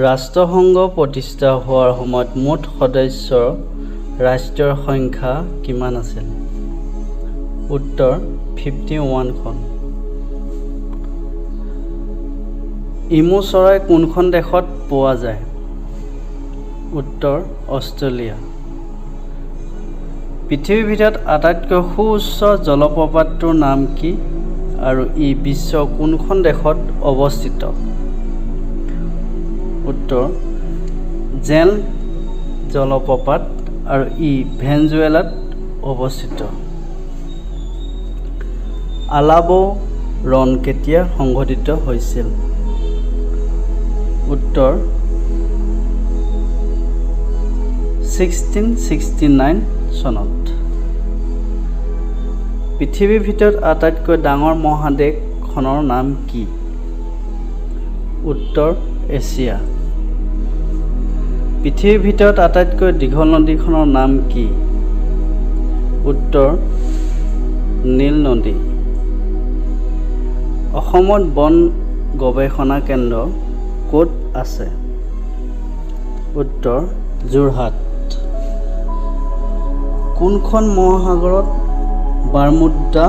ৰাষ্ট্ৰসংঘ প্ৰতিষ্ঠা হোৱাৰ সময়ত মুঠ সদস্যৰ ৰাষ্ট্ৰৰ সংখ্যা কিমান আছিল? উত্তৰ 51খন। ইমু চৰাই কোনখন দেশত পোৱা যায়? উত্তৰ অষ্ট্ৰেলিয়া। পৃথিৱীৰ ভিতৰত আটাইতকৈ সুউচ্চ জলপ্ৰপাতটোৰ নাম কি আৰু ই বিশ্বৰ কোনখন দেশত অৱস্থিত? উত্তৰ জেন জলপ্ৰপাত আৰু ই ভেনেজুৱেলাত অৱস্থিত। আলাবো ৰণ কেতিয়া সংঘটিত হৈছিল? উত্তৰ 1669 চনত। পৃথিৱীৰ ভিতৰত আটাইতকৈ ডাঙৰ মহাদেশখনৰ নাম কি? উত্তৰ এছিয়া। পৃথিৱীৰ ভিতৰত আটাইতকৈ দীঘল নদীখনৰ নাম কি? উত্তৰ নীল নদী। অসমত বন গৱেষণা কেন্দ্ৰ ক'ত আছে? উত্তৰ যোৰহাট। কোনখন মহাসাগৰত বাৰ্মুডা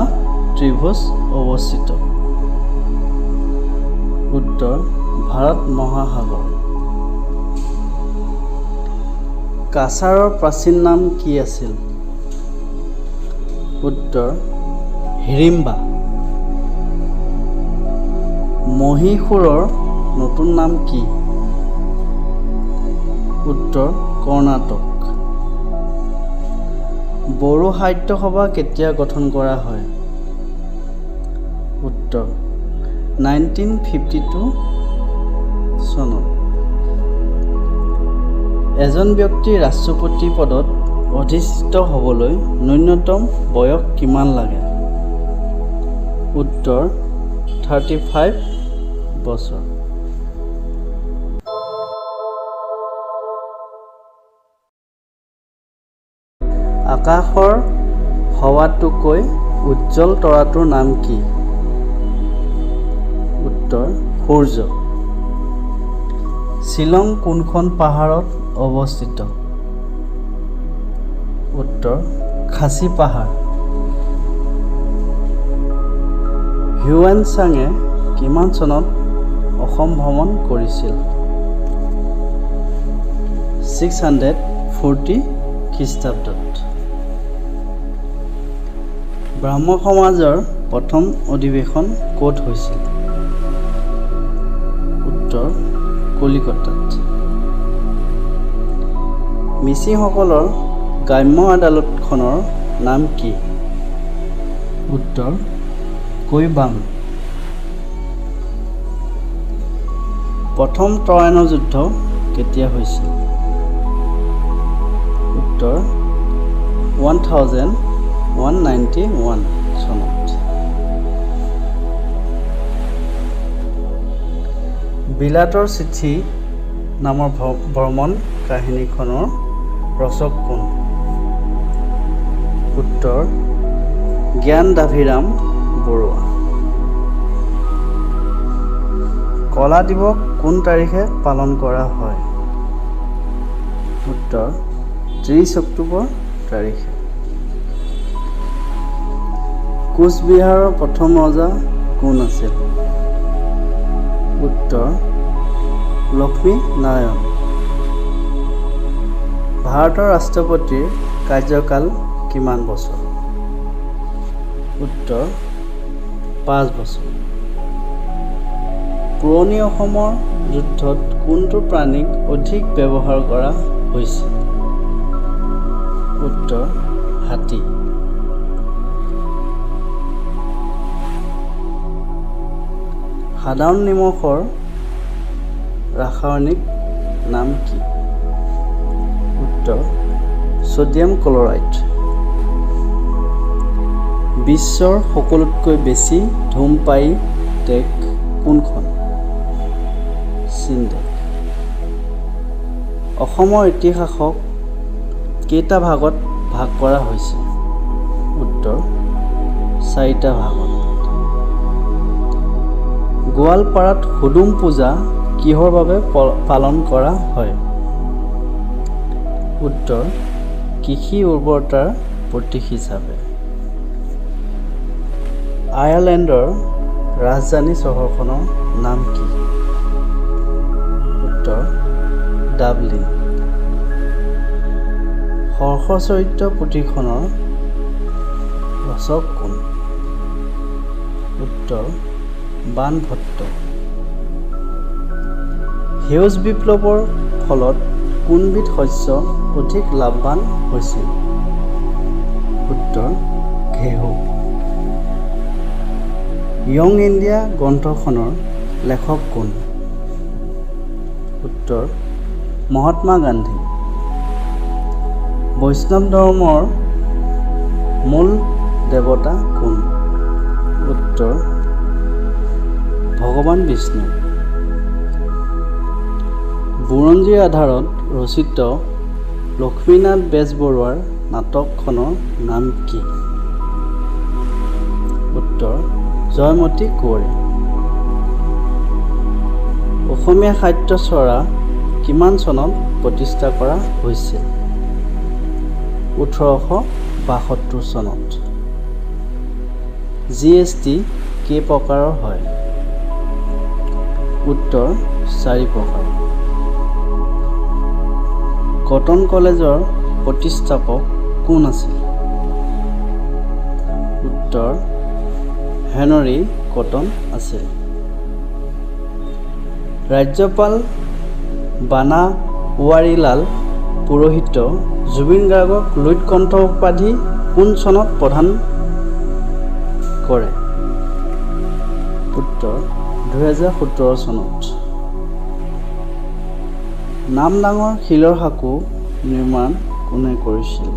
ত্ৰিভুজ অৱস্থিত? উত্তৰ ভাৰত মহাসাগৰ। কাছাৰৰ প্ৰাচীন নাম কি আছিল? উত্তৰ হিড়িম্বা। মহীশূৰৰ নতুন নাম কি? উত্তৰ কৰ্ণাটক। বড়ো সাহিত্য সভা কেতিয়া গঠন কৰা হয়? উত্তৰ 1952 চনত। এজন ব্যক্তি ৰাষ্ট্ৰপতি পদত অধিষ্ঠিত হ'বলৈ ন্যূনতম বয়স কিমান লাগে? উত্তৰ 35 বছৰ। আকাশৰ সবাতোকৈ উজ্জ্বল তৰাটোৰ নাম কি? উত্তৰ সূৰ্য। শ্বিলং কোনখন পাহাৰত অৱস্থিত? উত্তৰ খাচী পাহাৰ। হিউৱেন চাঙে কিমান চনত অসম ভ্ৰমণ কৰিছিল? 640 খ্ৰীষ্টাব্দত। ব্ৰাহ্ম সমাজৰ প্ৰথম অধিৱেশন ক'ত হৈছিল? উত্তৰ কলিকতাত। মিচিংসকলৰ গ্ৰাম্য আদালতখনৰ নাম কি? উত্তৰ কৈবাং। প্ৰথম ট্ৰয়ানৰ যুদ্ধ কেতিয়া হৈছিল? উত্তৰ 1191 চনত। বিলাতৰ চিঠি নামৰ ভ্ৰমণ কাহিনীখনৰ ৰচক কোন? উত্তৰ জ্ঞানদাভিৰাম বৰুৱা। কলা দিৱস কোন তাৰিখে পালন কৰা হয়? উত্তৰ 30 অক্টোবৰ তাৰিখে। কোচবিহাৰৰ প্ৰথম ৰজা কোন আছিল? উত্তৰ লক্ষ্মী নাৰায়ণ। ভাৰতৰ ৰাষ্ট্ৰপতিৰ কাৰ্যকাল কিমান বছৰ? উত্তৰ 5 বছৰ। পুৰণি অসমৰ যুদ্ধত কোনটো প্ৰাণীক অধিক ব্যৱহাৰ কৰা হৈছিল? উত্তৰ হাতী। সাধাৰণ নিমখৰ ৰাসায়নিক নাম কি? উত্তৰ ছডিয়াম ক্লৰাইড। বিশ্বৰ সকলোতকৈ বেছি ধূমপায়ী দেশ কোনখন? চীন দেশ। অসমৰ ইতিহাসক কেইটা ভাগত ভাগ কৰা হৈছে? উত্তৰ 4টা ভাগত। গোৱালপাৰাত হুদুম পূজা কিহৰ বাবে পালন কৰা হয়? উত্তৰ কৃষি উৰ্বৰতাৰ প্ৰতীক হিচাপে। আয়াৰলেণ্ডৰ ৰাজধানী চহৰখনৰ নাম কি? উত্তৰ ডাবলিন। হৰ্ষচৰিত্ৰ পুথিখনৰ ৰচক কোন? উত্তৰ বাণভট্ট। সেউজ বিপ্লৱৰ ফলত কোনবিধ শস্য অধিক লাভৱান হৈছিল? উত্তৰ ঘেঁহু। য়ং ইণ্ডিয়া গ্ৰন্থখনৰ লেখক কোন? উত্তৰ মহাত্মা গান্ধী। বৈষ্ণৱ ধৰ্মৰ মূল দেৱতা কোন? উত্তৰ ভগৱান বিষ্ণু। বুৰঞ্জীৰ আধাৰত ৰচিত লক্ষ্মীনাথ বেজবৰুৱাৰ নাটকখনৰ নাম কি? উত্তৰ জয়মতী কুঁৱৰী। অসমীয়া সাহিত্যচৰা কিমান চনত প্ৰতিষ্ঠা কৰা হৈছিল? 1872 চনত। GST কেই প্ৰকাৰৰ হয়? উত্তৰ 4 প্ৰকাৰ। কটন কলেজৰ প্ৰতিষ্ঠাপক কোন আছিল? উত্তৰ হেনৰী কটন আছিল। ৰাজ্যপাল বানাৱাৰীলাল পুৰোহিত জুবিন গাৰ্গক লুইত কণ্ঠ উপাধি কোন চনত প্ৰদান কৰে? উত্তৰ 2017 চনত। নামদাঙৰ শিলৰ সাঁকো নিৰ্মাণ কোনে কৰিছিল?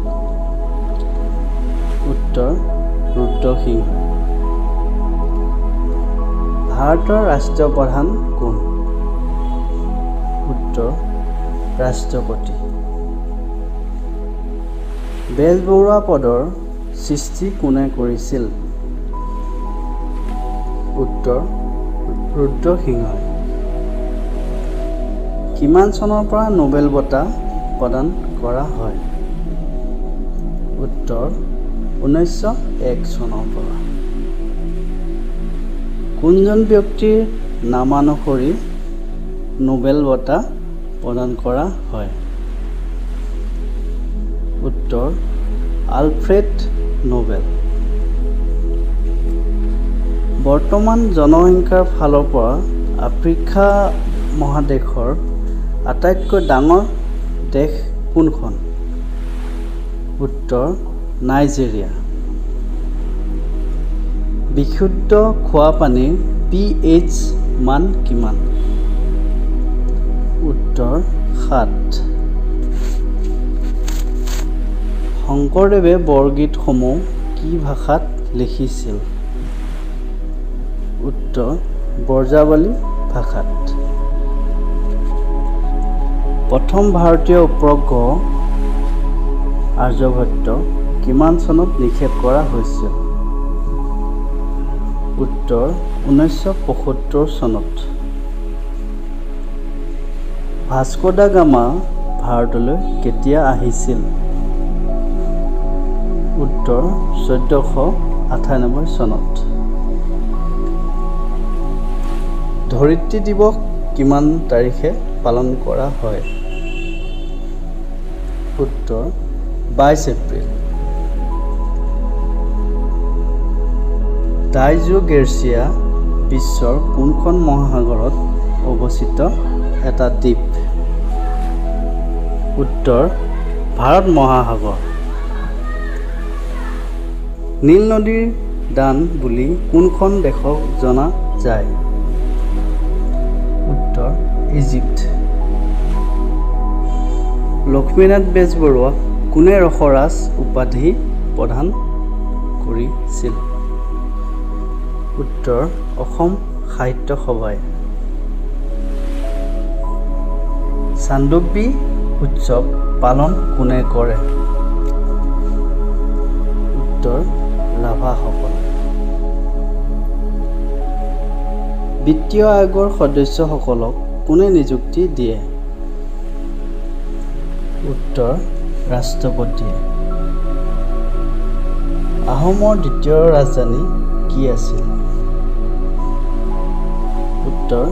উত্তৰ ৰুদ্ৰসিংহই। ভাৰতৰ ৰাষ্ট্ৰীয় প্ৰধান কোন? উত্তৰ ৰাষ্ট্ৰপতি। বেজবৰুৱা পদৰ সৃষ্টি কোনে কৰিছিল? উত্তৰ ৰুদ্ৰসিংহই। কিমান চনৰ পৰা নোবেল বঁটা প্ৰদান কৰা হয়? উত্তৰ 1901 চনৰ পৰা। কোনজন ব্যক্তিৰ নামানুসৰি নোবেল বঁটা প্ৰদান কৰা হয়? উত্তৰ আলফ্ৰেড নোবেল। বৰ্তমান জনসংখ্যাৰ ফালৰ পৰা আফ্ৰিকা মহাদেশৰ আটাইতকৈ ডাঙৰ দেশ কোনখন? উত্তৰ নাইজেৰিয়া। বিশুদ্ধ খোৱা পানীৰ pH মান কিমান? উত্তৰ 7। শংকৰদেৱে বৰগীতসমূহ কি ভাষাত লিখিছিল? উত্তৰ ব্ৰজাৱলী ভাষাত। প্ৰথম ভাৰতীয় উপগ্ৰহ আৰ্যভট্ট কিমান চনত নিক্ষেপ কৰা হৈছিল? উত্তৰ 1975 চনত। ভাস্কো দা গামা ভাৰতলৈ কেতিয়া আহিছিল? উত্তৰ 1498 চনত। ধৰিত্ৰী দিৱস কিমান তাৰিখে পালন কৰা হয়? উত্তৰ 22 এপ্ৰিল। ডাইজোগেৰ্চিয়া বিশ্বৰ কোনখন মহাসাগৰত অৱস্থিত এটা দ্বীপ? উত্তৰ ভাৰত মহাসাগৰ। নীল নদীৰ দান বুলি কোনখন দেশক জনা যায়? উত্তৰ ইজিপ্ত। লক্ষ্মীনাথ বেজবৰুৱাক কোনে ৰসৰাজ উপাধি প্ৰদান কৰিছিল? উত্তৰ অসম সাহিত্য সভাই। চান্দোবি উৎসৱ পালন কোনে কৰে? উত্তৰ ৰাভাসকলে। বিত্তীয় আয়োগৰ সদস্যসকলক কোনে নিযুক্তি দিয়ে? উত্তৰ ৰাষ্ট্ৰপতিয়ে। আহোমৰ দ্বিতীয় ৰাজধানী কি আছিল? উত্তৰ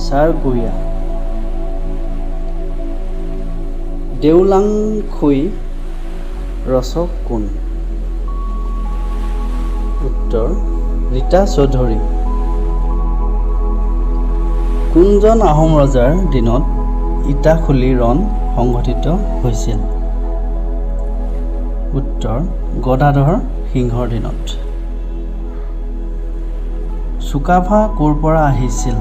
চাৰগুহিয়া। দেওলাংখুই ৰচক কোন? উত্তৰ ৰীতা চৌধুৰী। কোনজন আহোম ৰজাৰ দিনত ইটাখুলি ৰণ সংঘটিত হৈছিল? উত্তৰ গদাধৰ সিংহৰ দিনত। চুকাফা ক'ৰ পৰা আহিছিল?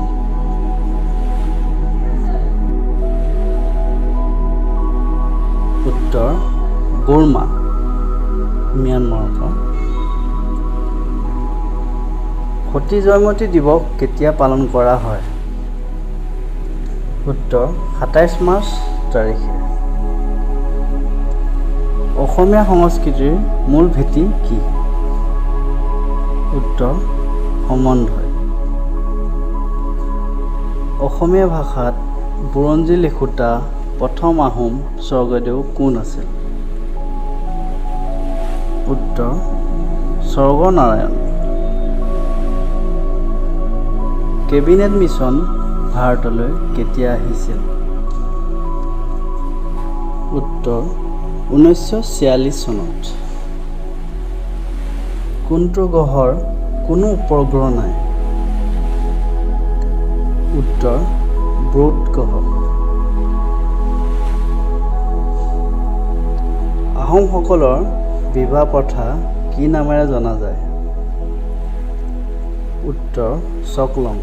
উত্তৰ বুৰ্মা, ম্যানমাৰৰ পৰা। সতী জয়মতী দিৱস কেতিয়া পালন কৰা হয়? উত্তৰ ২৭ মাৰ্চ তাৰিখে। অসমীয়া সংস্কৃতিৰ মূল ভেটি কি? উত্তৰ সম্বন্ধই। অসমীয়া ভাষাত বুৰঞ্জী লিখোঁতা প্ৰথম আহোম স্বৰ্গদেউ কোন আছিল? উত্তৰ স্বৰ্গনাৰায়ণ। কেবিনেট মিছন ভাৰতলৈ কেতিয়া আহিছিল? উত্তৰ ১৯৪৬ চনত। কোনটো গ্ৰহৰ কোনো উপগ্ৰহ নাই? উত্তৰ বুধ গ্ৰহ। আহোমসকলৰ বিবাহ প্ৰথা কি নামেৰে জনা যায়? উত্তৰ চকলং।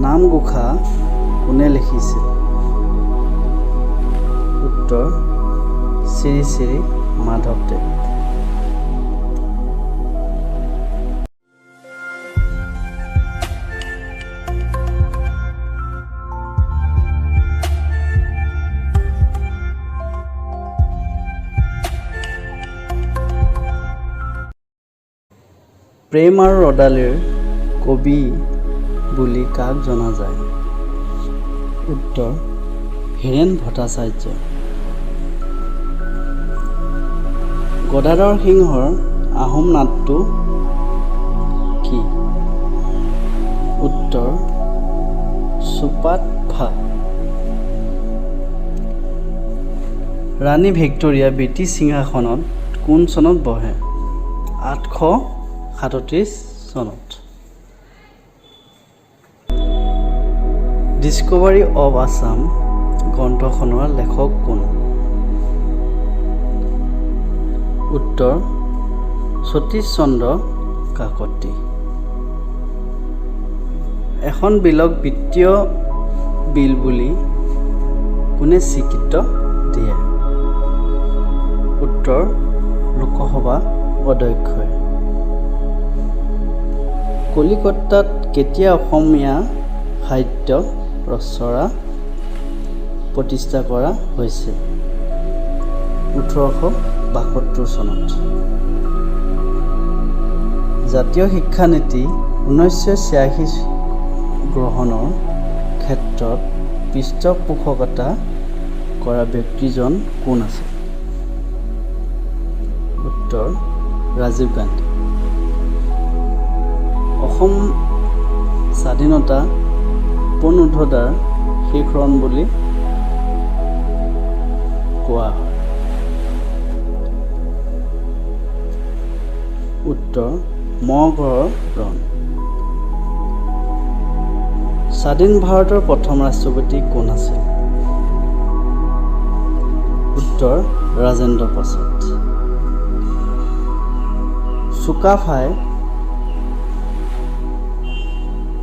নামঘোষা কোনে লিখিছিল? উত্তৰ শ্ৰী শ্ৰী মাধৱদেৱ। প্ৰেম আৰু ৰদালিৰ কবি বুলি কাক জনা যায়? উত্তৰ হীৰেণ ভট্টাচাৰ্য। গদাধৰ সিংহৰ আহোম নামটো কি? উত্তৰ চুপাতফা। ৰাণী ভিক্টৰিয়া ব্ৰিটিছ সিংহাসনত কোন চনত বহে? ৮৩৭ চনত। ডিস্কভাৰী অৱ আছাম গ্ৰন্থখনৰ লেখক কোন? উত্তৰ সতীশ চন্দ্ৰ কাকতি। এখন বিলক বিত্তীয় বিল বুলি কোনে স্বীকৃত দিয়ে? উত্তৰ লোকসভা অধ্যক্ষই। কলিকতাত কেতিয়া অসমীয়া সাহিত্য ৰচনা প্ৰতিষ্ঠা কৰা হৈছিল? ১৮৭২ চনত। জাতীয় শিক্ষানীতি ১৯৮৬ গ্ৰহণৰ ক্ষেত্ৰত পৃষ্ঠপোষকতা কৰা ব্যক্তিজন কোন আছিল? উত্তৰ ৰাজীৱ গান্ধী। অসম স্বাধীনতা পুনৰুদ্ধাৰ শিখৰণ বুলি কোৱা হয়। উত্তৰ মগধৰ ৰণ। স্বাধীন ভাৰতৰ প্ৰথম ৰাষ্ট্ৰপতি কোন আছিল? উত্তৰ ৰাজেন্দ্ৰ প্ৰসাদ। চুকাফাই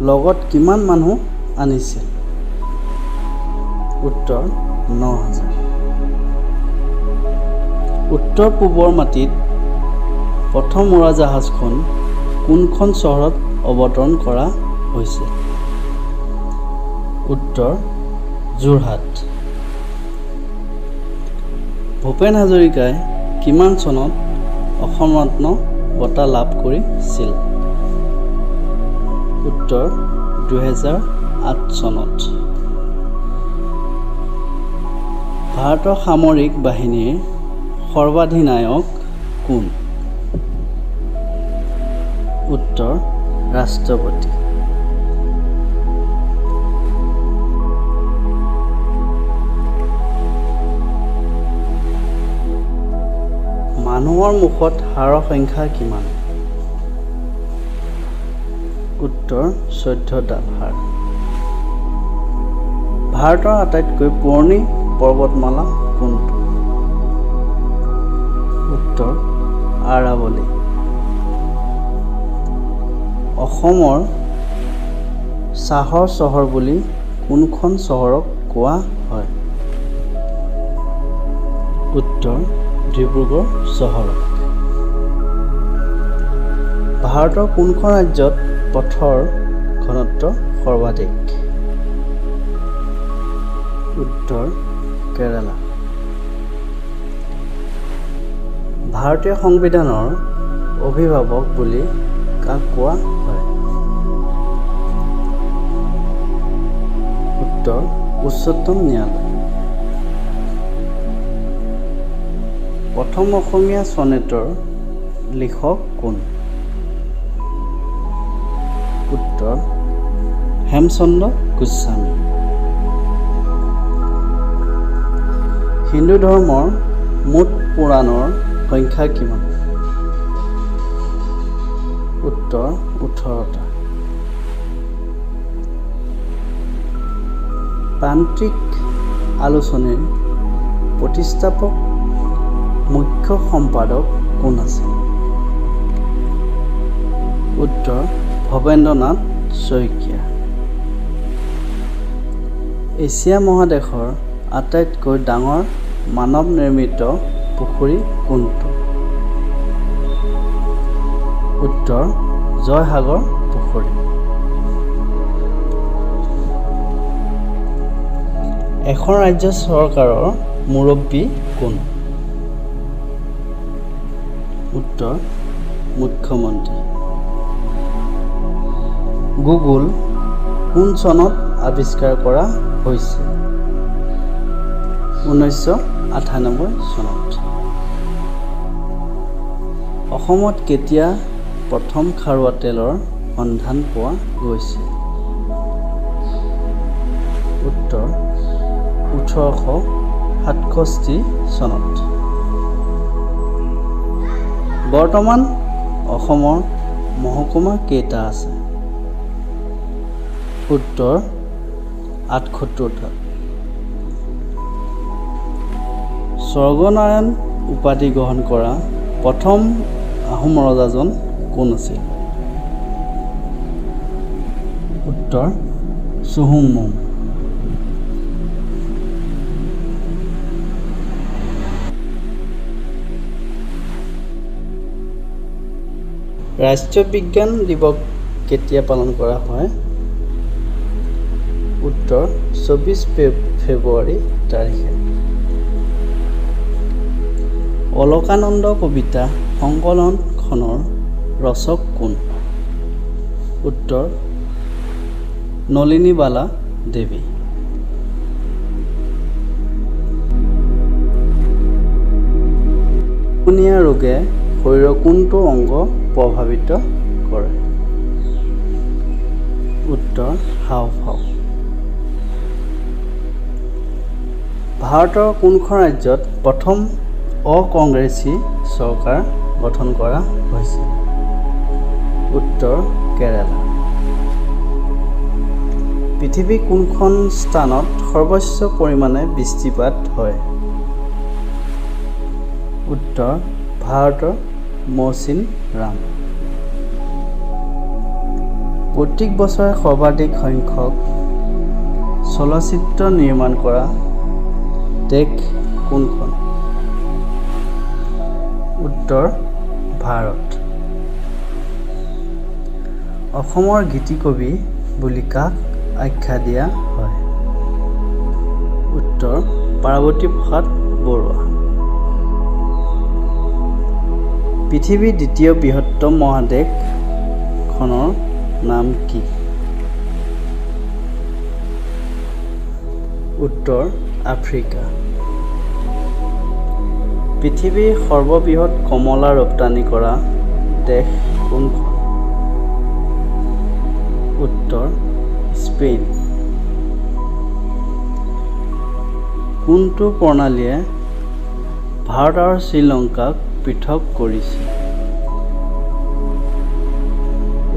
লগত কিমান মানুহ আনিছিল? উত্তৰ ৯,০০০। উত্তৰ পূবৰ মাটিত প্ৰথম উৰাজাহাজখন কোনখন চহৰত অৱতৰণ কৰা হৈছিল? উত্তৰ যোৰহাট। ভূপেন হাজৰিকাই কিমান চনত অসম ৰত্ন বঁটা লাভ কৰিছিল? উত্তৰ 2008 চনত। ভাৰতৰ সামৰিক বাহিনীৰ সৰ্বাধিনায়ক কোন? উত্তৰ ৰাষ্ট্ৰপতি। মানুহৰ মুখত হাড়ৰ সংখ্যা কিমান? উত্তৰ 14ডাল হাড়। ভাৰতৰ আটাইতকৈ পুৰণি পৰ্বতমালা কোনটো? উত্তৰ আৰাৱলী। অসমৰ চাহৰ চহৰ বুলি কোনখন চহৰক কোৱা হয়? উত্তৰ ডিব্ৰুগড় চহৰক। ভাৰতৰ কোনখন ৰাজ্যত পথৰ ঘনত্ব সৰ্বাধিক? উত্তৰ কেৰালা। ভাৰতীয় সংবিধানৰ অভিভাৱক বুলি কাক কোৱা হয়? উত্তৰ উচ্চতম ন্যায়ালয়। প্ৰথম অসমীয়া চনেটৰ লিখক কোন? উত্তৰ হেমচন্দ্ৰ গোস্বামী। হিন্দু ধৰ্মৰ মুঠ পুৰাণৰ সংখ্যা কিমান? উত্তৰ 18টা। প্ৰান্তিক আলোচনীৰ প্ৰতিষ্ঠাপক মুখ্য সম্পাদক কোন আছিল? উত্তৰ ভৱেন্দ্ৰনাথ শইকীয়া। এছিয়া মহাদেশৰ আটাইতকৈ ডাঙৰ মানৱ নিৰ্মিত পুখুৰী কোনটো? উত্তৰ জয়সাগৰ পুখুৰী। এখন ৰাজ্য চৰকাৰৰ মুৰব্বী কোন? উত্তৰ মুখ্যমন্ত্ৰী। গুগল কোন চনত আৱিষ্কাৰ কৰা হৈছিল? 1998 চনত। অসমত কেতিয়া প্ৰথম খাৰুৱা তেলৰ সন্ধান পোৱা গৈছিল? উত্তৰ 1867 চনত। বৰ্তমান অসমৰ মহকুমা কেইটা আছে? উত্তৰ 78টা। স্বৰ্গনাৰায়ণ উপাধি গ্ৰহণ কৰা প্ৰথম আহোম ৰজাজন কোন আছিল? উত্তৰ চুহুংমুং। ৰাষ্ট্ৰীয় বিজ্ঞান দিৱস কেতিয়া পালন কৰা হয়? উত্তৰ 24 ফেব্ৰুৱাৰী তাৰিখে। অলকানন্দ কবিতা সংকলনখনৰ ৰচক কোন? উত্তৰ নলিনীবালা দেৱী। নিউমোনিয়া ৰোগে শৰীৰৰ কোনটো অংগ প্ৰভাৱিত কৰে? উত্তৰ হাওঁফাওঁ। ভাৰতৰ কোনখন ৰাজ্যত প্ৰথম অকংগ্ৰেছী চৰকাৰ গঠন কৰা হৈছিল? উত্তৰ কেৰালা। পৃথিৱীৰ কোনখন স্থানত সৰ্বোচ্চ পৰিমাণে বৃষ্টিপাত হয়? উত্তৰ ভাৰতৰ মৌচিন ৰাম। প্ৰত্যেক বছৰে সৰ্বাধিক সংখ্যক চলচ্চিত্ৰ নিৰ্মাণ কৰা দেশ কোনখন? উত্তৰ ভাৰত। অসমৰ গীতিকবি বুলি কাক আখ্যা দিয়া হয়? উত্তৰ পাৰ্বতী প্ৰসাদ বৰুৱা। পৃথিৱীৰ দ্বিতীয় বৃহত্তম মহাদেশখনৰ নাম কি? উত্তৰ আফ্ৰিকা। পৃথিৱীৰ সৰ্ববৃহৎ কমলা ৰপ্তানি কৰা দেশ কোনখন? উত্তৰ স্পেইন। কোনটো প্ৰণালীয়ে ভাৰত আৰু শ্ৰীলংকাক পৃথক কৰিছে?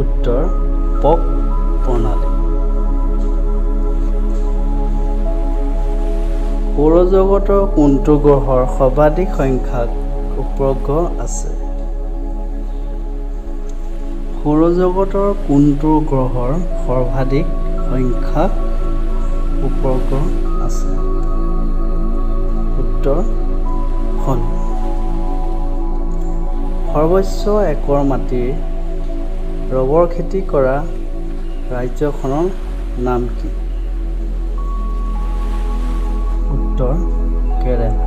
উত্তৰ পক প্ৰণালী। সৌৰজগতৰ কোনটো গ্ৰহৰ সৰ্বাধিক সংখ্যক উপগ্ৰহ আছে? সৌৰজগতৰ কোনটো গ্ৰহৰ সৰ্বাধিক সংখ্যক উপগ্ৰহ আছে? উত্তৰ শনি। সৰ্বোচ্চ একৰ মাটিৰ ৰবৰ খেতি কৰা ৰাজ্যখনৰ নাম কি? উত্তৰ কেৰালা।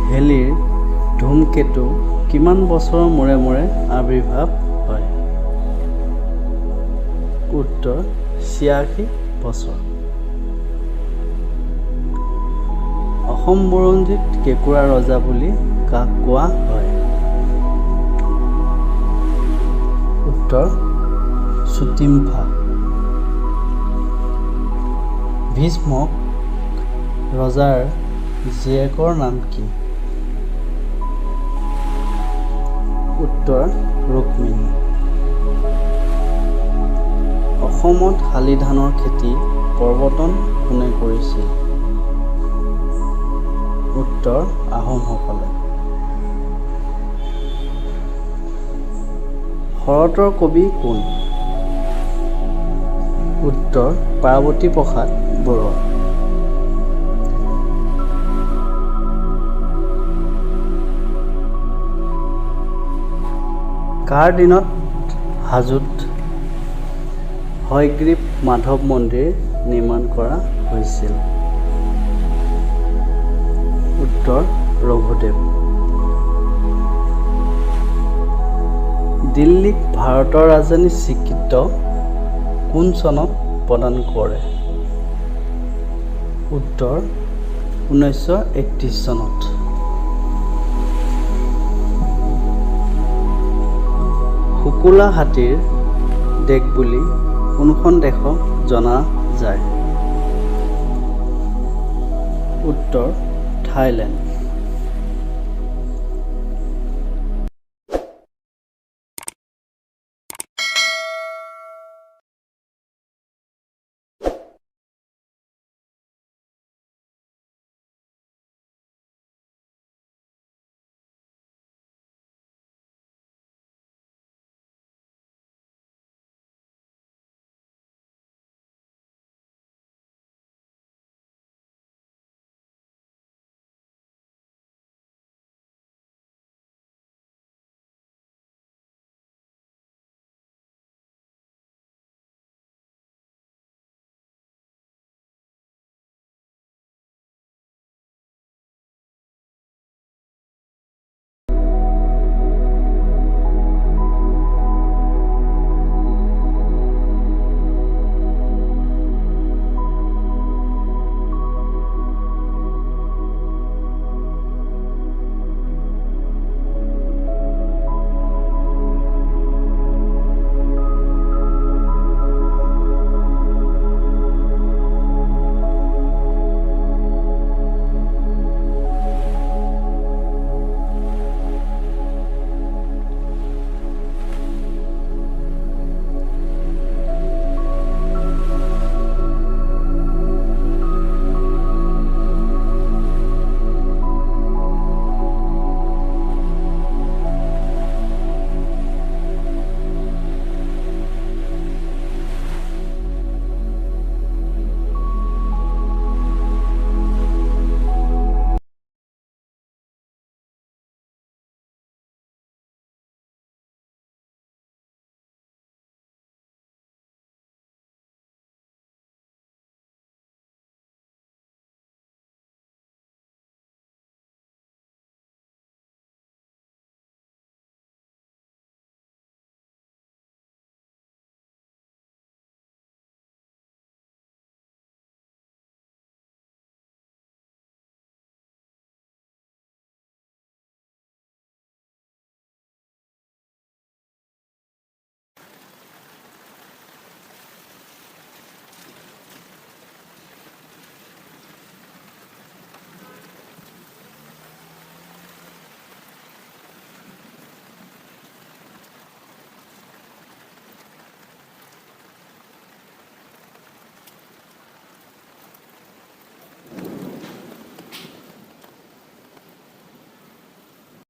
হেলিৰ ধূমকেতু কিমান বছৰৰ মূৰে মূৰে আৱিৰ্ভাৱ হয়? উত্তৰ ৮৬ বছৰ। অসম বুৰঞ্জীত কেঁকোৰা ৰজা বুলি কাক কোৱা হয়? উত্তৰ চুটিম্ফা। ভীষ্মক ৰজাৰ জীয়েকৰ নাম কি? উত্তৰ ৰুক্মিণী। অসমত শালি ধানৰ খেতি প্ৰৱৰ্তন কোনে কৰিছিল? উত্তৰ আহোমসকলে। শৰতৰ কবি কোন? উত্তৰ পাৰ্বতী প্ৰসাদ বৰুৱা। কাৰ দিনত হাজোত হয়গ্ৰীৱ মাধৱ মন্দিৰ নিৰ্মাণ কৰা হৈছিল? উত্তৰ ৰঘুদেৱ। দিল্লীক ভাৰতৰ ৰাজধানী স্বীকৃত কোন চনত প্ৰদান কৰে? উত্তৰ 1931 চনত। শুকুলা হাতীৰ দেশ বুলি কোনখন দেশক জনা যায়? উত্তৰ থাইলেণ্ড।